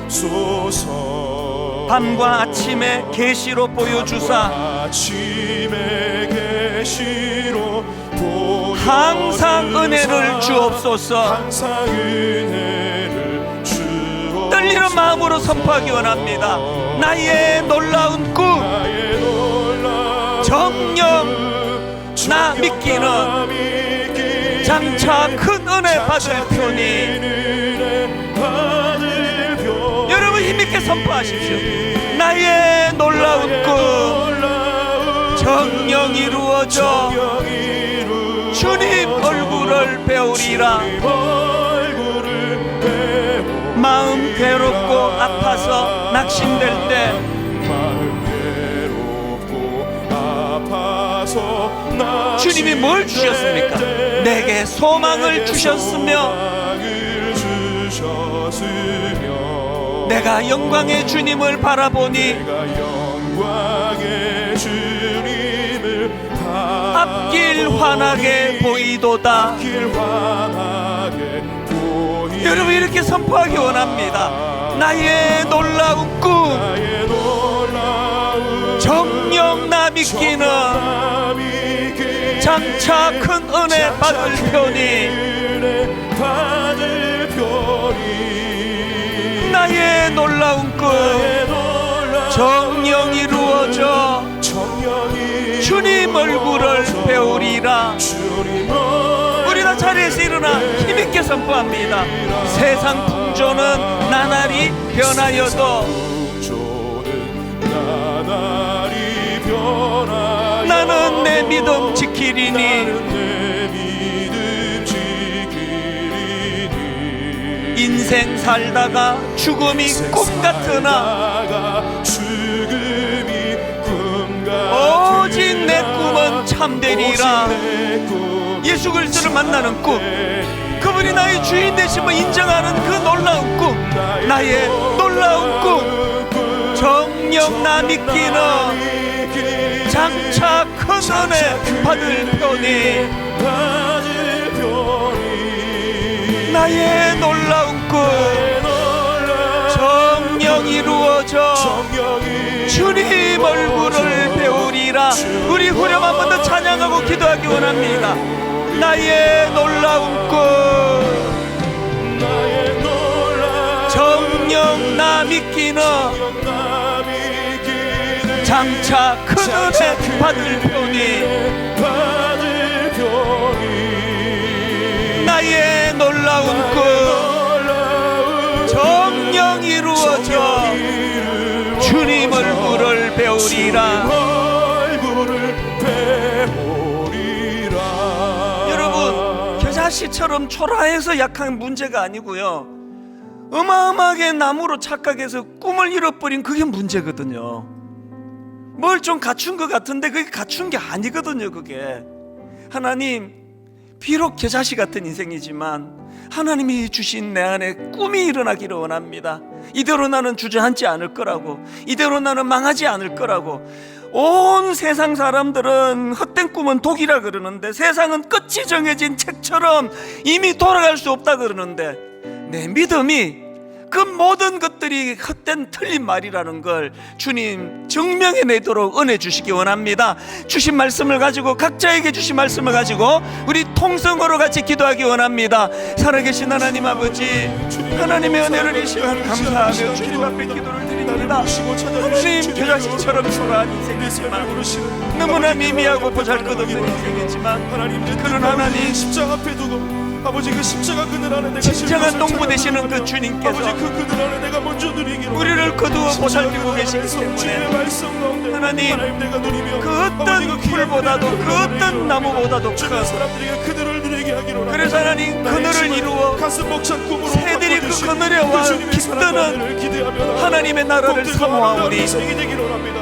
주옵소서. 밤과 아침에 계시로 보여주사 아침에 계시로 항상 은혜를 주옵소서. 항상 은혜를 주옵소서. 떨리는 마음으로 선포하기 원합니다. 나의 놀라운 꿈 정녕 나 믿기는 장차 큰 은혜 받을 편이. 여러분 힘있게 선포하십시오. 나의 놀라운 꿈 정녕 이루어져 주님 얼굴을 배우리라. 마음 괴롭고 아파서 낙심될 때 주님이 뭘 주셨습니까? 내게 소망을 주셨으며 내가 영광의 주님을 바라보니 앞길 환하게 보이도다. 여러분 이렇게 선포하기 원합니다. 나의 놀라운 꿈 정녕 나 믿기는 장차 큰 은혜 받을 편이. 나의 놀라운 꿈 정녕 이루어져 주님 얼굴을 배우리라. 그러나 힘있게 선포합니다. 세상 풍조는 나날이 변하여도 풍조는 나날이 변하여 나는 내 믿음 지키리니 나는 내 믿음 지키리니 인생 살다가 죽음이 꿈 같으나 살다가 죽음이 꿈 같으나 오직 내 꿈은 참되리라. 오직 내 꿈 예수 그리스도를 만나는 꿈, 그분이 나의 주인 되심을 인정하는 그 놀라운 꿈, 나의 놀라운 꿈, 정녕 나 믿기는 장차 큰 은혜 받을 편이 나의 놀라운 꿈 정녕 이루어져 주님 얼굴을 배우리라. 우리 후렴 한 번 더 찬양하고 기도하기 원합니다. 나의 놀라운 꿈 정녕 나 믿기는 장차 큰 은혜 받을 편이 나의 놀라운 꿈 정녕 이루어져 주님 얼굴을 배우리라. 여러분, 겨자씨처럼 초라해서 약한 문제가 아니고요, 어마어마하게 나무로 착각해서 꿈을 잃어버린 그게 문제거든요. 뭘 좀 갖춘 것 같은데 그게 갖춘 게 아니거든요. 그게 하나님, 비록 겨자씨 같은 인생이지만 하나님이 주신 내 안에 꿈이 일어나기를 원합니다. 이대로 나는 주저앉지 않을 거라고, 이대로 나는 망하지 않을 거라고. 온 세상 사람들은 헛된 꿈은 독이라 그러는데, 세상은 끝이 정해진 책처럼 이미 돌아갈 수 없다 그러는데, 내 믿음이 그 모든 것들이 헛된 틀린 말이라는 걸 주님 증명해내도록 은혜 주시기 원합니다. 주신 말씀을 가지고, 각자에게 주신 말씀을 가지고 우리 통성으로 같이 기도하기 원합니다. 살아계신 하나님 아버지, 하나님의 은혜를 이 시간 감사하며 주님 앞에 기도를 드립니다. 하나님, 겨자씨처럼 초라한 인생이지만, 너무나 미미하고 보잘것없는 인생이지만, 그런 하나님, 십자가 앞에 두고 아버지, 그 십자가 그늘 안에 내가 진정한 농부 되시는 그 주님께서 아버지, 그 그늘 안에 내가 먼저 누리기로 우리를 거두어 보살피고 계시기 때문에 하나님, 그 어떤 풀보다도 그 어떤 나무보다도 큰, 사람들에게 그늘을 누리게 하기로. 그래서 하나님, 그늘을 이루어 가슴 벅찬 꿈으로 새들이 그 그늘에 와 깃드는 하나님의 나라를 사모하오니,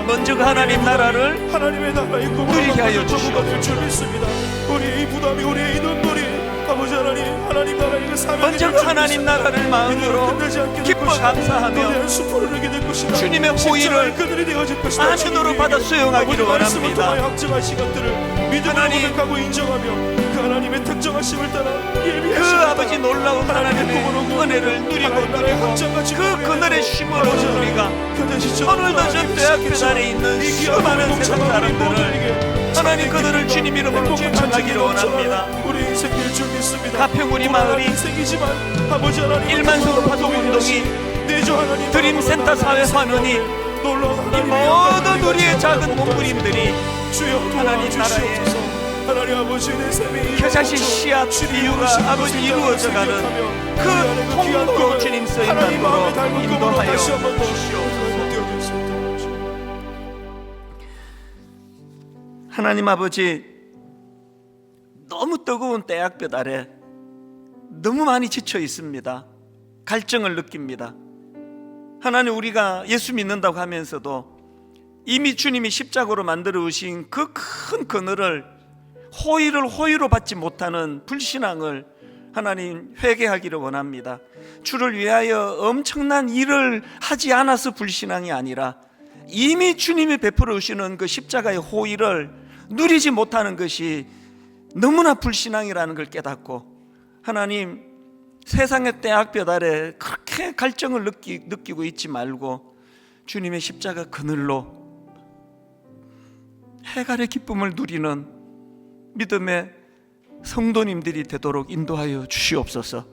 먼저 그 하나님 나라를 하나님의 나라의 꿈을 누리게 하여 주시옵소서. 믿습니다. 우리의 이 부담이, 우리의 이 눈물이 아버지 하나님, 하나님 나라의 그 사명이 먼저 그 하나님 나라를 마음으로 기뻐 감사하며 주님의 호의를 안으로 받아 수용하기를 원합니다. 하나님 고백하고 인정하며 그 하나님의 특정하심을 따라 그 아버지 놀라운 하나님의 은혜를 누리고 그 그늘의 쉼으로 우리가 오늘도 저 대학교단에 있는 수많은 세상 사람들을 하나님, 그들을 주님 이름으로 축복하기를 원합니다. 가평 우리 마을이 1만 파송운동이 드림센터 사회 환원이 이 모든 우리의 작은 몸부림들이 하나님 나라에 겨자씨 씨앗 비유가 아버지 이루어져가는 그 통로로 주님 쓰임받도록 인도하여 주시옵소서. 하나님 아버지, 너무 뜨거운 때약볕 아래 너무 많이 지쳐 있습니다. 갈증을 느낍니다. 하나님, 우리가 예수 믿는다고 하면서도 이미 주님이 십자가로 만들어 오신 그 큰 그늘을 호의를 호의로 받지 못하는 불신앙을 하나님 회개하기를 원합니다. 주를 위하여 엄청난 일을 하지 않아서 불신앙이 아니라 이미 주님이 베풀어 오시는 그 십자가의 호의를 누리지 못하는 것이 너무나 불신앙이라는 걸 깨닫고, 하나님, 세상의 때약볕 아래 그렇게 갈증을 느끼고 있지 말고 주님의 십자가 그늘로 해갈의 기쁨을 누리는 믿음의 성도님들이 되도록 인도하여 주시옵소서.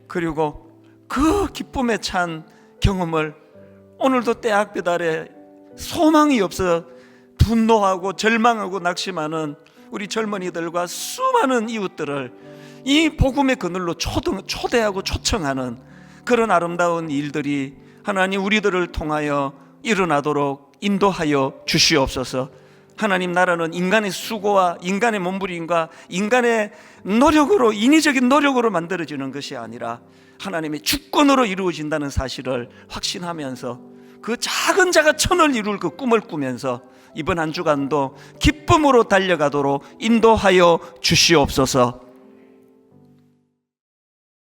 그리고 그 기쁨에 찬 경험을 오늘도 때약볕 아래 소망이 없어 분노하고 절망하고 낙심하는 우리 젊은이들과 수많은 이웃들을 이 복음의 그늘로 초대하고 초청하는 그런 아름다운 일들이 하나님 우리들을 통하여 일어나도록 인도하여 주시옵소서. 하나님 나라는 인간의 수고와 인간의 몸부림과 인간의 노력으로, 인위적인 노력으로 만들어지는 것이 아니라 하나님의 주권으로 이루어진다는 사실을 확신하면서 그 작은 자가 천을 이룰 그 꿈을 꾸면서 이번 한 주간도 기쁨으로 달려가도록 인도하여 주시옵소서.